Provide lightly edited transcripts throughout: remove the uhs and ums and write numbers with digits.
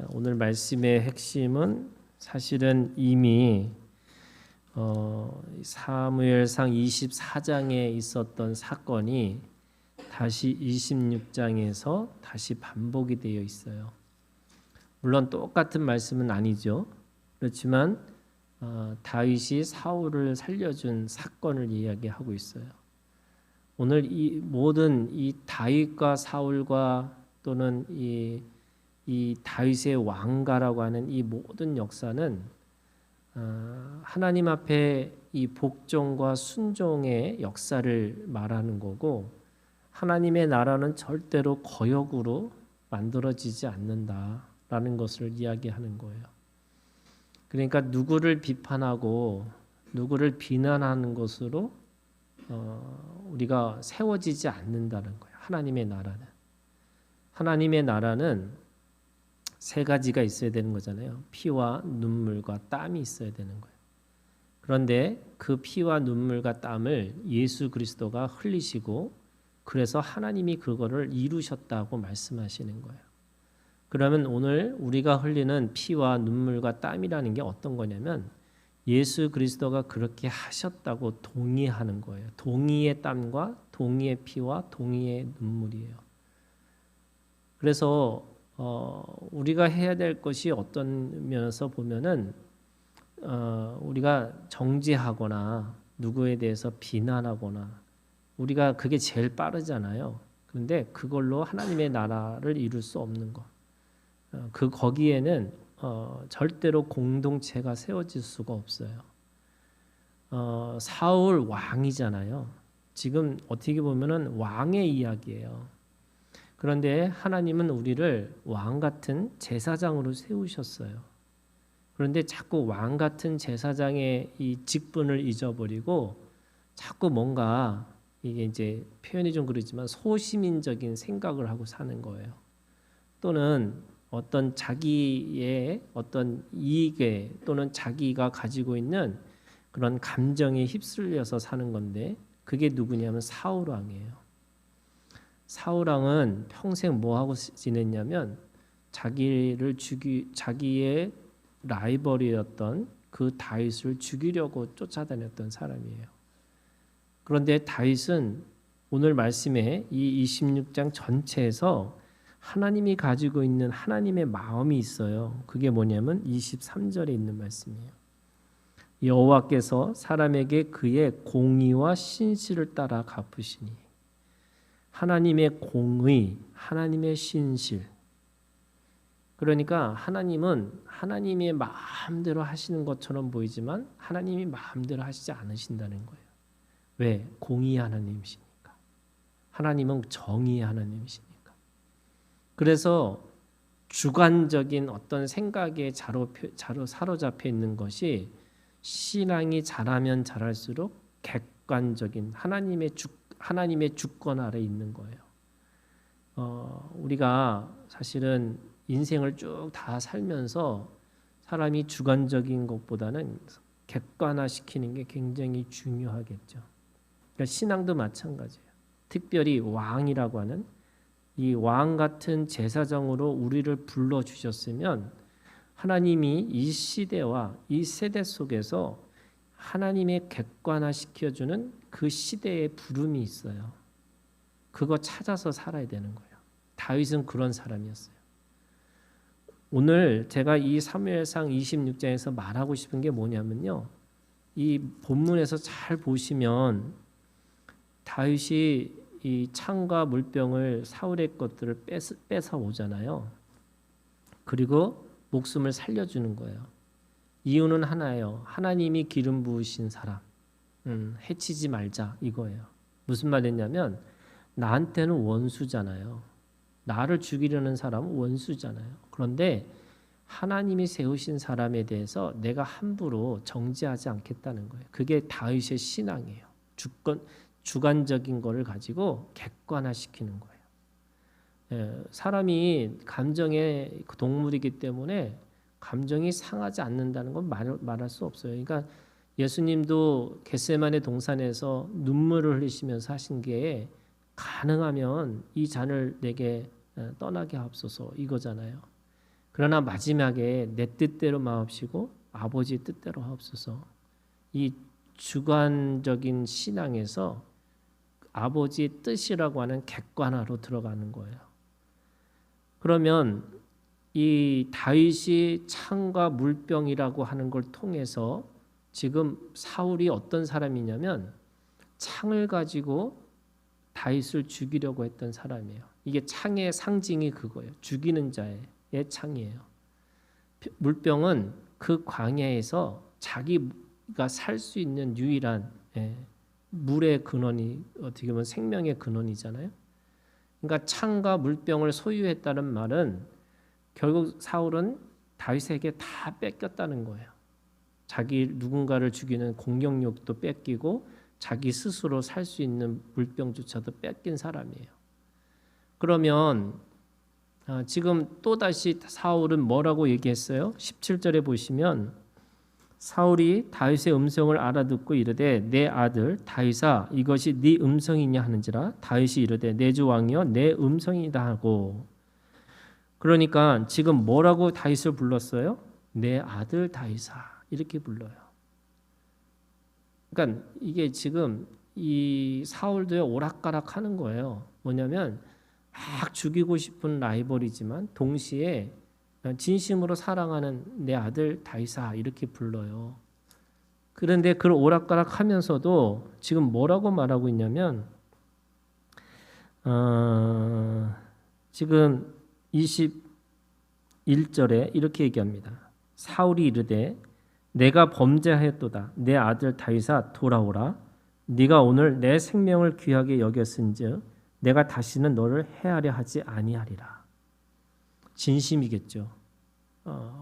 오늘 말씀의 핵심은 사실은 이미 사무엘상 24장에 있었던 사건이 다시 26장에서 다시 반복이 되어 있어요. 물론 똑같은 말씀은 아니죠. 그렇지만 다윗이 사울을 살려준 사건을 이야기하고 있어요. 오늘 이 모든 이 다윗과 사울과 또는 이 다윗의 왕가라고 하는 이 모든 역사는 하나님 앞에 이 복종과 순종의 역사를 말하는 거고, 하나님의 나라는 절대로 거역으로 만들어지지 않는다라는 것을 이야기하는 거예요. 그러니까 누구를 비판하고 누구를 비난하는 것으로 우리가 세워지지 않는다는 거예요. 하나님의 나라는 세 가지가 있어야 되는 거잖아요. 피와 눈물과 땀이 있어야 되는 거예요. 그런데 그 피와 눈물과 땀을 예수 그리스도가 흘리시고, 그래서 하나님이 그거를 이루셨다고 말씀하시는 거예요. 그러면 오늘 우리가 흘리는 피와 눈물과 땀이라는 게 어떤 거냐면, 예수 그리스도가 그렇게 하셨다고 동의하는 거예요. 동의의 땀과 동의의 피와 동의의 눈물이에요. 그래서 우리가 해야 될 것이 어떤 면에서 보면은 우리가 정죄하거나 누구에 대해서 비난하거나, 우리가 그게 제일 빠르잖아요. 그런데 그걸로 하나님의 나라를 이룰 수 없는 것. 거기에는 절대로 공동체가 세워질 수가 없어요. 사울 왕이잖아요. 지금 어떻게 보면은 왕의 이야기예요. 그런데 하나님은 우리를 왕 같은 제사장으로 세우셨어요. 그런데 자꾸 왕 같은 제사장의 이 직분을 잊어버리고 자꾸 뭔가, 이게 이제 표현이 좀 그렇지만 소시민적인 생각을 하고 사는 거예요. 또는 어떤 자기의 어떤 이익에, 또는 자기가 가지고 있는 그런 감정에 휩쓸려서 사는 건데, 그게 누구냐면 사울 왕이에요. 사울 왕은 평생 뭐 하고 지냈냐면, 자기의 라이벌이었던 그 다윗을 죽이려고 쫓아다녔던 사람이에요. 그런데 다윗은 오늘 말씀에 이 26장 전체에서 하나님이 가지고 있는 하나님의 마음이 있어요. 그게 뭐냐면 23절에 있는 말씀이에요. 여호와께서 사람에게 그의 공의와 신실을 따라 갚으시니. 하나님의 공의, 하나님의 신실. 그러니까 하나님은 하나님의 마음대로 하시는 것처럼 보이지만 하나님이 마음대로 하시지 않으신다는 거예요. 왜? 공의 하나님이시니까. 하나님은 정의의 하나님이시니까. 그래서 주관적인 어떤 생각에 사로잡혀 있는 것이, 신앙이 자라면 자랄수록 객관적인 하나님의 주권 아래 있는 거예요. 우리가 사실은 인생을 쭉 다 살면서 사람이 주관적인 것보다는 객관화시키는 게 굉장히 중요하겠죠. 그러니까 신앙도 마찬가지예요. 특별히 왕이라고 하는 이 왕 같은 제사장으로 우리를 불러주셨으면, 하나님이 이 시대와 이 세대 속에서 하나님의 객관화시켜주는 그 시대의 부름이 있어요. 그거 찾아서 살아야 되는 거예요. 다윗은 그런 사람이었어요. 오늘 제가 이 사무엘상 26장에서 말하고 싶은 게 뭐냐면요, 이 본문에서 잘 보시면 다윗이 이 창과 물병을, 사울의 것들을 뺏어 오잖아요. 그리고 목숨을 살려주는 거예요. 이유는 하나예요. 하나님이 기름 부으신 사람, 해치지 말자, 이거예요. 무슨 말이냐면, 나한테는 원수잖아요. 나를 죽이려는 사람은 원수잖아요. 그런데 하나님이 세우신 사람에 대해서 내가 함부로 정죄하지 않겠다는 거예요. 그게 다윗의 신앙이에요. 주관적인 거를 가지고 객관화시키는 거예요. 사람이 감정의 동물이기 때문에 감정이 상하지 않는다는 건 말할 수 없어요. 그러니까 예수님도 겟세마네 동산에서 눈물을 흘리시면서 하신 게, 가능하면 이 잔을 내게 떠나게 하옵소서, 이거잖아요. 그러나 마지막에 내 뜻대로 마옵시고 아버지의 뜻대로 하옵소서. 이 주관적인 신앙에서 아버지의 뜻이라고 하는 객관화로 들어가는 거예요. 그러면 이 다윗이 창과 물병이라고 하는 걸 통해서 지금 사울이 어떤 사람이냐면 창을 가지고 다윗을 죽이려고 했던 사람이에요. 이게 창의 상징이 그거예요. 죽이는 자의 창이에요. 물병은 그 광야에서 자기가 살 수 있는 유일한 물의 근원이 어떻게 보면 생명의 근원이잖아요. 그러니까 창과 물병을 소유했다는 말은 결국 사울은 다윗에게 다 뺏겼다는 거예요. 자기 누군가를 죽이는 공격력도 뺏기고 자기 스스로 살 수 있는 물병조차도 뺏긴 사람이에요. 그러면 지금 또다시 사울은 뭐라고 얘기했어요? 17절에 보시면 사울이 다윗의 음성을 알아듣고 이르되 내 아들 다윗아 이것이 네 음성이냐 하는지라 다윗이 이르되 내 주 왕이여 내 음성이다 하고. 그러니까 지금 뭐라고 다윗을 불렀어요? 내 아들 다윗아 이렇게 불러요. 그러니까 이게 지금 이 사울도 오락가락 하는 거예요. 뭐냐면 막 죽이고 싶은 라이벌이지만 동시에 진심으로 사랑하는 내 아들 다윗아 이렇게 불러요. 그런데 그 오락가락 하면서도 지금 뭐라고 말하고 있냐면 지금 21절에 이렇게 얘기합니다. 사울이 이르되 내가 범죄하였도다. 내 아들 다윗아 돌아오라. 네가 오늘 내 생명을 귀하게 여겼은즉 내가 다시는 너를 해하려 하지 아니하리라. 진심이겠죠.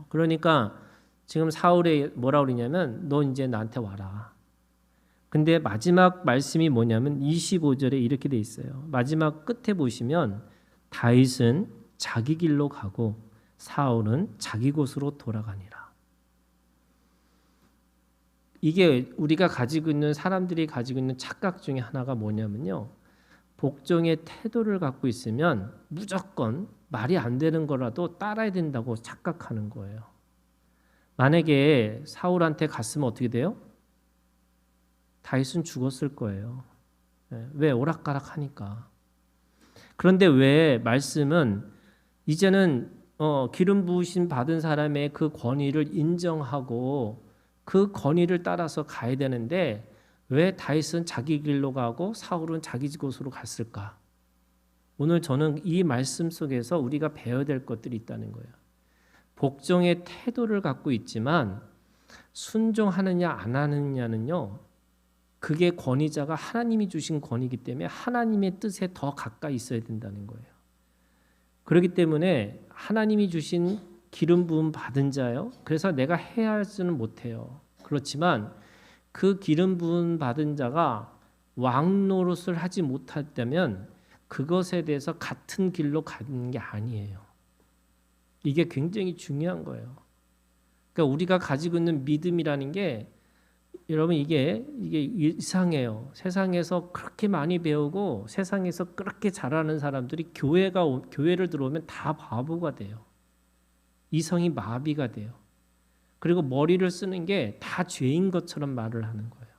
그러니까 지금 사울이 뭐라 그러냐면 너 이제 나한테 와라. 근데 마지막 말씀이 뭐냐면 25절에 이렇게 돼 있어요. 마지막 끝에 보시면 다윗은 자기 길로 가고 사울은 자기 곳으로 돌아가니라. 이게 우리가 가지고 있는 사람들이 가지고 있는 착각 중에 하나가 뭐냐면요. 복종의 태도를 갖고 있으면 무조건 말이 안 되는 거라도 따라야 된다고 착각하는 거예요. 만약에 사울한테 갔으면 어떻게 돼요? 다윗은 죽었을 거예요. 왜? 오락가락 하니까. 그런데 왜 말씀은 이제는 기름 부으심 받은 사람의 그 권위를 인정하고 그 권위를 따라서 가야 되는데 왜 다윗은 자기 길로 가고 사울은 자기 곳으로 갔을까? 오늘 저는 이 말씀 속에서 우리가 배워야 될 것들이 있다는 거예요. 복종의 태도를 갖고 있지만 순종하느냐 안 하느냐는요. 그게 권위자가 하나님이 주신 권위이기 때문에 하나님의 뜻에 더 가까이 있어야 된다는 거예요. 그렇기 때문에 하나님이 주신 기름 부음 받은 자요. 그래서 내가 해야 하지는 못해요. 그렇지만 그 기름 부음 받은 자가 왕 노릇을 하지 못했다면 그것에 대해서 같은 길로 가는 게 아니에요. 이게 굉장히 중요한 거예요. 그러니까 우리가 가지고 있는 믿음이라는 게 여러분 이게 이상해요. 세상에서 그렇게 많이 배우고 세상에서 그렇게 잘하는 사람들이 교회를 들어오면 다 바보가 돼요. 이성이 마비가 돼요. 그리고 머리를 쓰는 게 다 죄인 것처럼 말을 하는 거예요.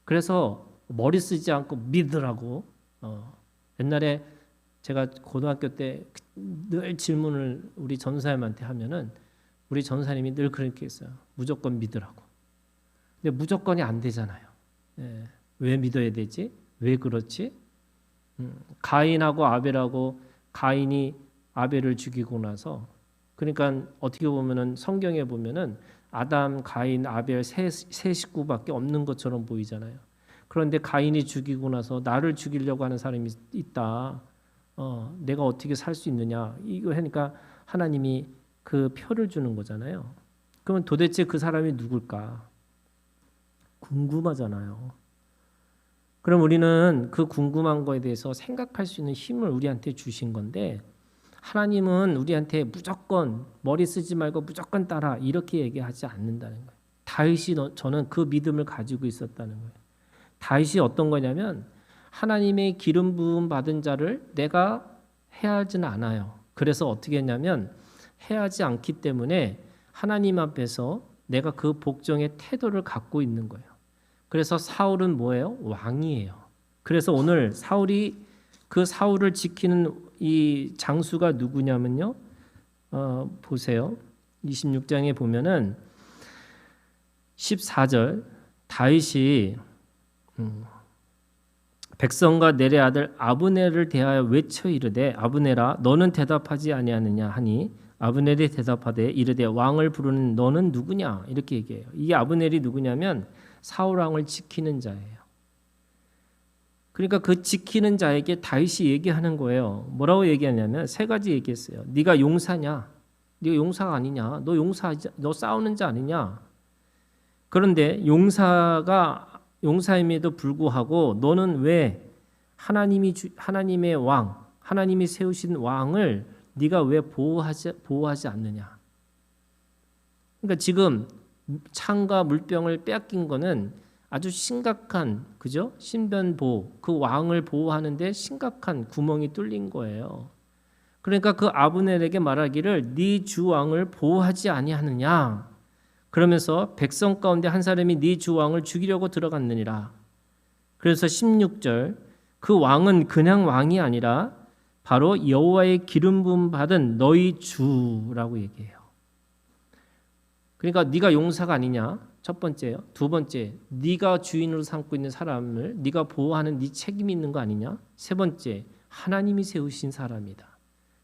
그래서 머리 쓰지 않고 믿으라고. 옛날에 제가 고등학교 때 늘 질문을 우리 전사님한테 하면은 우리 전사님이 늘 그렇게 했어요. 무조건 믿으라고. 근데 무조건이 안 되잖아요. 왜 믿어야 되지? 왜 그렇지? 가인하고 아벨하고 가인이 아벨을 죽이고 나서 그러니까 어떻게 보면은 성경에 보면은 아담, 가인, 아벨 세 식구밖에 없는 것처럼 보이잖아요. 그런데 가인이 죽이고 나서 나를 죽이려고 하는 사람이 있다. 내가 어떻게 살 수 있느냐? 이거 하니까 하나님이 그 표를 주는 거잖아요. 그러면 도대체 그 사람이 누굴까? 궁금하잖아요. 그럼 우리는 그 궁금한 거에 대해서 생각할 수 있는 힘을 우리한테 주신 건데 하나님은 우리한테 무조건 머리 쓰지 말고 무조건 따라 이렇게 얘기하지 않는다는 거예요. 다윗이 저는 그 믿음을 가지고 있었다는 거예요. 다윗이 어떤 거냐면 하나님의 기름 부음 받은 자를 내가 해야 하지는 않아요. 그래서 어떻게 했냐면 해하지 않기 때문에 하나님 앞에서 내가 그 복종의 태도를 갖고 있는 거예요. 그래서 사울은 뭐예요? 왕이에요. 그래서 오늘 그 사울을 지키는 이 장수가 누구냐면요. 보세요. 26장에 보면은 14절 다윗이 백성과 넬의 아들 아브넬을 대하여 외쳐 이르되 아브넬아 너는 대답하지 아니하느냐 하니 아브넬이 대답하되 이르되 왕을 부르는 너는 누구냐 이렇게 얘기해요. 이게 아브넬이 누구냐면 사울 왕을 지키는 자예요. 그러니까 그 지키는 자에게 다윗이 얘기하는 거예요. 뭐라고 얘기하냐면 세 가지 얘기했어요. 네가 용사냐? 네가 용사가 아니냐? 너 싸우는 자 아니냐? 그런데 용사임에도 불구하고 너는 왜 하나님의 왕, 하나님이 세우신 왕을 네가 왜 보호하지 않느냐? 그러니까 지금 창과 물병을 빼앗긴 거는 아주 심각한 그죠? 신변보호, 그 왕을 보호하는데 심각한 구멍이 뚫린 거예요. 그러니까 그 아브넬에게 말하기를 네 주 왕을 보호하지 아니하느냐? 그러면서 백성 가운데 한 사람이 네 주 왕을 죽이려고 들어갔느니라. 그래서 16절 그 왕은 그냥 왕이 아니라 바로 여호와의 기름 부음 받은 너희 주라고 얘기해요. 그러니까 네가 용사가 아니냐? 첫 번째요. 두 번째, 네가 주인으로 삼고 있는 사람을 네가 보호하는 네 책임이 있는 거 아니냐? 세 번째, 하나님이 세우신 사람이다.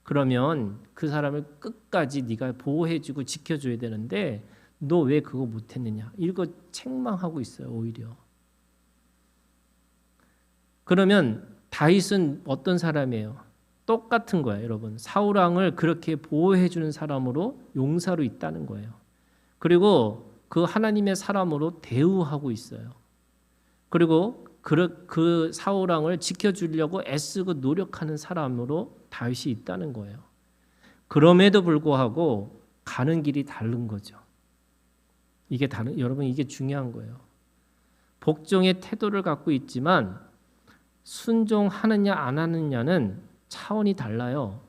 그러면 그 사람을 끝까지 네가 보호해주고 지켜줘야 되는데 너 왜 그거 못했느냐? 이거 책망하고 있어요. 오히려. 그러면 다윗은 어떤 사람이에요? 똑같은 거예요, 여러분. 사울 왕을 그렇게 보호해주는 사람으로 용사로 있다는 거예요. 그리고 그 하나님의 사람으로 대우하고 있어요. 그리고 그 사울 왕을 지켜주려고 애쓰고 노력하는 사람으로 다윗이 있다는 거예요. 그럼에도 불구하고 가는 길이 다른 거죠. 여러분 이게 중요한 거예요. 복종의 태도를 갖고 있지만 순종하느냐 안 하느냐는 차원이 달라요.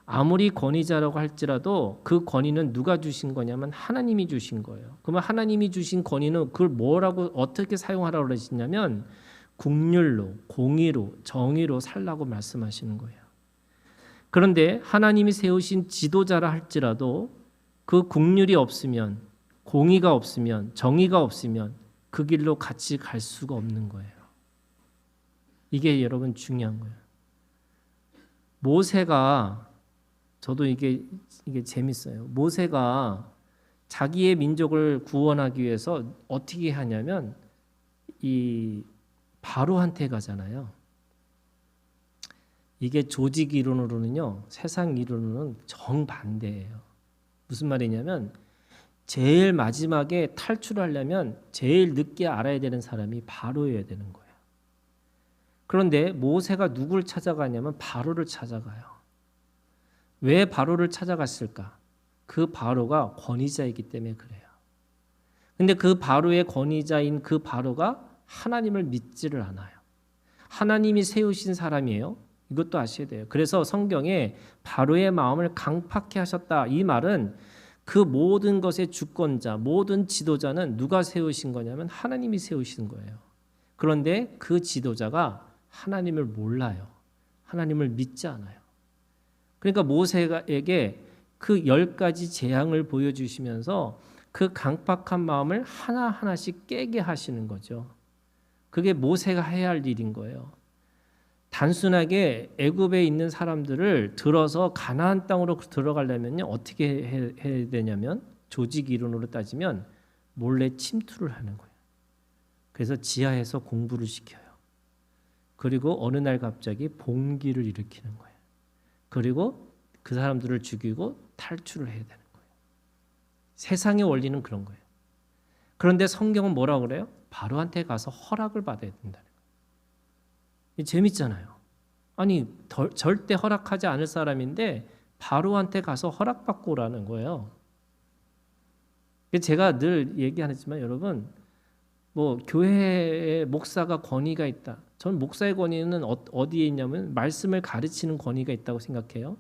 아무리 권위자라고 할지라도 그 권위는 누가 주신 거냐면 하나님이 주신 거예요. 그러면 하나님이 주신 권위는 그걸 뭐라고 어떻게 사용하라고 그러시냐면 국률로, 공의로, 정의로 살라고 말씀하시는 거예요. 그런데 하나님이 세우신 지도자라 할지라도 그 국률이 없으면, 공의가 없으면, 정의가 없으면 그 길로 같이 갈 수가 없는 거예요. 이게 여러분 중요한 거예요. 모세가 저도 이게 재밌어요. 모세가 자기의 민족을 구원하기 위해서 어떻게 하냐면 이 바로한테 가잖아요. 이게 조직 이론으로는요, 세상 이론으로는 정반대예요. 무슨 말이냐면 제일 마지막에 탈출하려면 제일 늦게 알아야 되는 사람이 바로여야 되는 거예요. 그런데 모세가 누굴 찾아가냐면 바로를 찾아가요. 왜 바로를 찾아갔을까? 그 바로가 권위자이기 때문에 그래요. 근데 그 바로의 권위자인 그 바로가 하나님을 믿지를 않아요. 하나님이 세우신 사람이에요. 이것도 아셔야 돼요. 그래서 성경에 바로의 마음을 강팍해 하셨다. 이 말은 그 모든 것의 주권자, 모든 지도자는 누가 세우신 거냐면 하나님이 세우신 거예요. 그런데 그 지도자가 하나님을 몰라요. 하나님을 믿지 않아요. 그러니까 모세에게 그 10가지 재앙을 보여주시면서 그 강팍한 마음을 하나하나씩 깨게 하시는 거죠. 그게 모세가 해야 할 일인 거예요. 단순하게 애굽에 있는 사람들을 들어서 가나안 땅으로 들어가려면 어떻게 해야 되냐면 조직 이론으로 따지면 몰래 침투를 하는 거예요. 그래서 지하에서 공부를 시켜요. 그리고 어느 날 갑자기 봉기를 일으키는 거예요. 그리고 그 사람들을 죽이고 탈출을 해야 되는 거예요. 세상의 원리는 그런 거예요. 그런데 성경은 뭐라고 그래요? 바로한테 가서 허락을 받아야 된다는 거예요. 재밌잖아요. 아니 절대 허락하지 않을 사람인데 바로한테 가서 허락받고 오라는 거예요. 제가 늘 얘기하지만 여러분 뭐 교회의 목사가 권위가 있다. 전 목사의 권위는 어디에 있냐면 말씀을 가르치는 권위가 있다고 생각해요.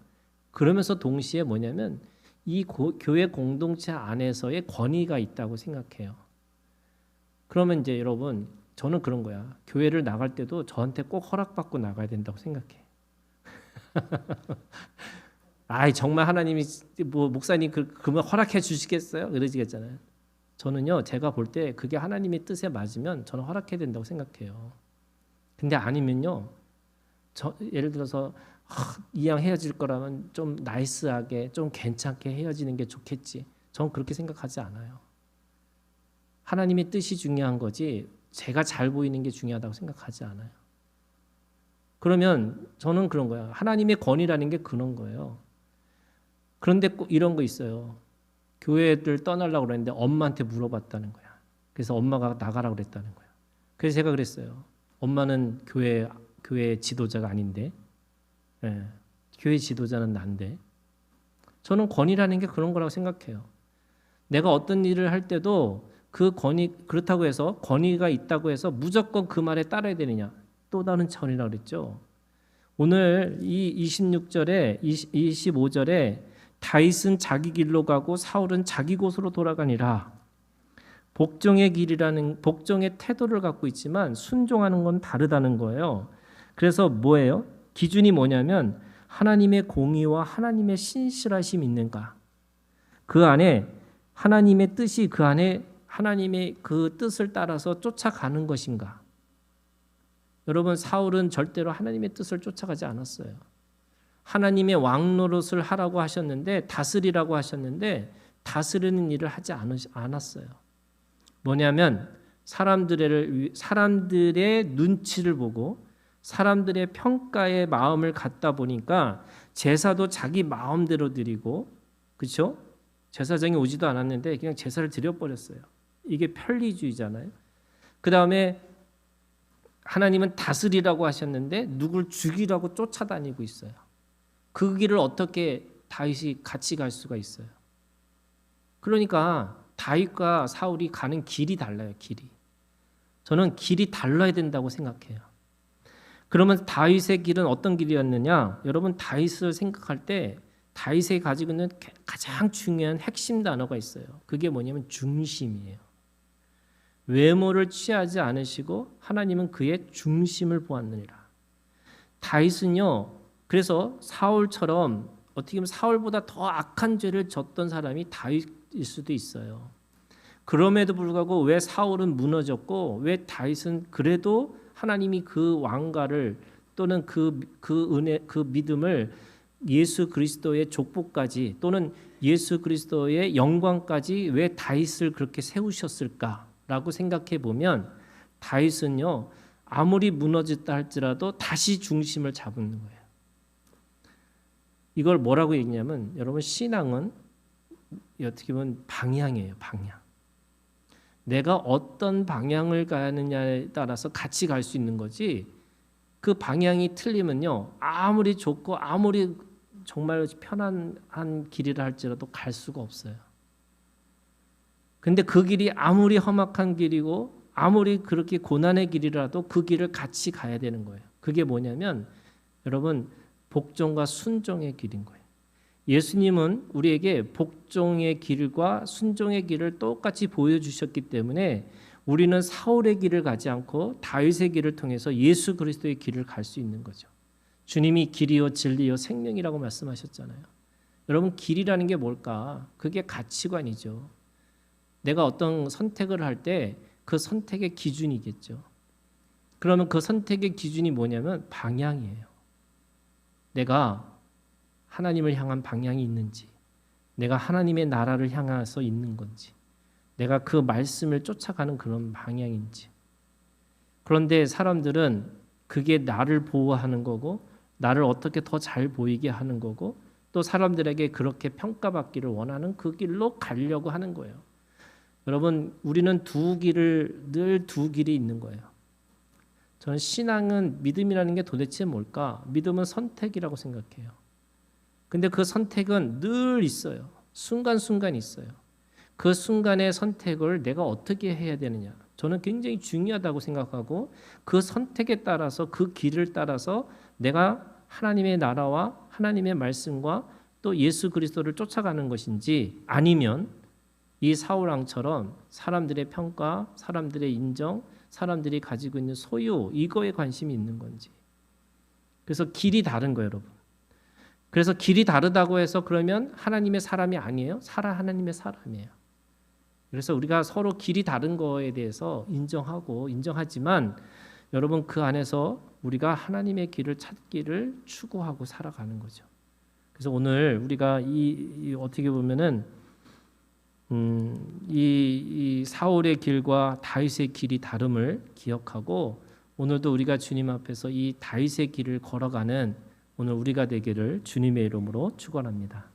그러면서 동시에 뭐냐면 이 교회 공동체 안에서의 권위가 있다고 생각해요. 그러면 이제 여러분, 저는 그런 거야. 교회를 나갈 때도 저한테 꼭 허락받고 나가야 된다고 생각해. 아이, 정말 하나님이 뭐 목사님 그러면 허락해 주시겠어요? 그러시겠잖아요. 저는요, 제가 볼 때 그게 하나님의 뜻에 맞으면 저는 허락해야 된다고 생각해요. 근데 아니면요, 예를 들어서 이왕 헤어질 거라면 좀 나이스하게 좀 괜찮게 헤어지는 게 좋겠지. 전 그렇게 생각하지 않아요. 하나님의 뜻이 중요한 거지 제가 잘 보이는 게 중요하다고 생각하지 않아요. 그러면 저는 그런 거야. 하나님의 권위라는 게 그런 거예요. 그런데 꼭 이런 거 있어요. 교회를 떠나려고 그랬는데 엄마한테 물어봤다는 거야. 그래서 엄마가 나가라고 그랬다는 거야. 그래서 제가 그랬어요. 엄마는 교회 지도자가 아닌데, 예, 교회 지도자는 난데. 저는 권위라는 게 그런 거라고 생각해요. 내가 어떤 일을 할 때도 그 권위, 그렇다고 해서 권위가 있다고 해서 무조건 그 말에 따라야 되느냐? 또 다른 차원이라고 그랬죠. 오늘 이 26절에 25절에 다윗은 자기 길로 가고 사울은 자기 곳으로 돌아가니라. 복종의 길이라는 복종의 태도를 갖고 있지만 순종하는 건 다르다는 거예요. 그래서 뭐예요? 기준이 뭐냐면 하나님의 공의와 하나님의 신실하심이 있는가? 그 안에 하나님의 뜻이 그 안에 하나님의 그 뜻을 따라서 쫓아가는 것인가? 여러분, 사울은 절대로 하나님의 뜻을 쫓아가지 않았어요. 하나님의 왕 노릇을 하라고 하셨는데, 다스리라고 하셨는데 다스리는 일을 하지 않았어요. 뭐냐면 사람들의 눈치를 보고 사람들의 평가에 마음을 갖다 보니까 제사도 자기 마음대로 드리고, 그렇죠? 제사장이 오지도 않았는데 그냥 제사를 드려버렸어요. 이게 편리주의잖아요. 그 다음에 하나님은 다스리라고 하셨는데 누굴 죽이라고 쫓아다니고 있어요. 그 길을 어떻게 다윗이 같이 갈 수가 있어요? 그러니까 다윗과 사울이 가는 길이 달라요. 길이. 저는 길이 달라야 된다고 생각해요. 그러면 다윗의 길은 어떤 길이었느냐? 여러분, 다윗을 생각할 때 다윗이 가지고 있는 가장 중요한 핵심 단어가 있어요. 그게 뭐냐면 중심이에요. 외모를 취하지 않으시고 하나님은 그의 중심을 보았느니라. 다윗은요, 그래서 사울처럼 어떻게 보면 사울보다 더 악한 죄를 졌던 사람이 다윗일 수도 있어요. 그럼에도 불구하고 왜 사울은 무너졌고 왜 다윗은 그래도 하나님이 그 왕가를 또는 그 은혜, 그 믿음을 예수 그리스도의 족보까지 또는 예수 그리스도의 영광까지 왜 다윗을 그렇게 세우셨을까라고 생각해 보면 다윗은요, 아무리 무너졌다 할지라도 다시 중심을 잡는 거예요. 이걸 뭐라고 얘기냐면, 여러분, 신앙은 어떻게 보면 방향이에요. 방향. 내가 어떤 방향을 가느냐에 따라서 같이 갈 수 있는 거지, 그 방향이 틀리면요, 아무리 좋고 아무리 정말 편안한 길이라 할지라도 갈 수가 없어요. 근데 그 길이 아무리 험악한 길이고 아무리 그렇게 고난의 길이라도 그 길을 같이 가야 되는 거예요. 그게 뭐냐면 여러분, 복종과 순종의 길인 거예요. 예수님은 우리에게 복종의 길과 순종의 길을 똑같이 보여주셨기 때문에 우리는 사울의 길을 가지 않고 다윗의 길을 통해서 예수 그리스도의 길을 갈 수 있는 거죠. 주님이 길이요 진리요 생명이라고 말씀하셨잖아요. 여러분, 길이라는 게 뭘까? 그게 가치관이죠. 내가 어떤 선택을 할 때 그 선택의 기준이겠죠. 그러면 그 선택의 기준이 뭐냐면 방향이에요. 내가 하나님을 향한 방향이 있는지, 내가 하나님의 나라를 향해서 있는 건지, 내가 그 말씀을 쫓아가는 그런 방향인지. 그런데 사람들은 그게 나를 보호하는 거고 나를 어떻게 더 잘 보이게 하는 거고 또 사람들에게 그렇게 평가받기를 원하는 그 길로 가려고 하는 거예요. 여러분, 우리는 늘 두 길이 있는 거예요. 저는 신앙은, 믿음이라는 게 도대체 뭘까? 믿음은 선택이라고 생각해요. 근데 그 선택은 늘 있어요. 순간순간 있어요. 그 순간의 선택을 내가 어떻게 해야 되느냐, 저는 굉장히 중요하다고 생각하고 그 선택에 따라서 그 길을 따라서 내가 하나님의 나라와 하나님의 말씀과 또 예수 그리스도를 쫓아가는 것인지, 아니면 이 사울 왕처럼 사람들의 평가, 사람들의 인정, 사람들이 가지고 있는 소유, 이거에 관심이 있는 건지. 그래서 길이 다른 거예요, 여러분. 그래서 길이 다르다고 해서 그러면 하나님의 사람이 아니에요? 하나님의 사람이에요. 그래서 우리가 서로 길이 다른 거에 대해서 인정하지만 여러분, 그 안에서 우리가 하나님의 길을 찾기를 추구하고 살아가는 거죠. 그래서 오늘 우리가 이 어떻게 보면은 이 사울의 길과 다윗의 길이 다름을 기억하고, 오늘도 우리가 주님 앞에서 이 다윗의 길을 걸어가는 오늘 우리가 되기를 주님의 이름으로 축원합니다.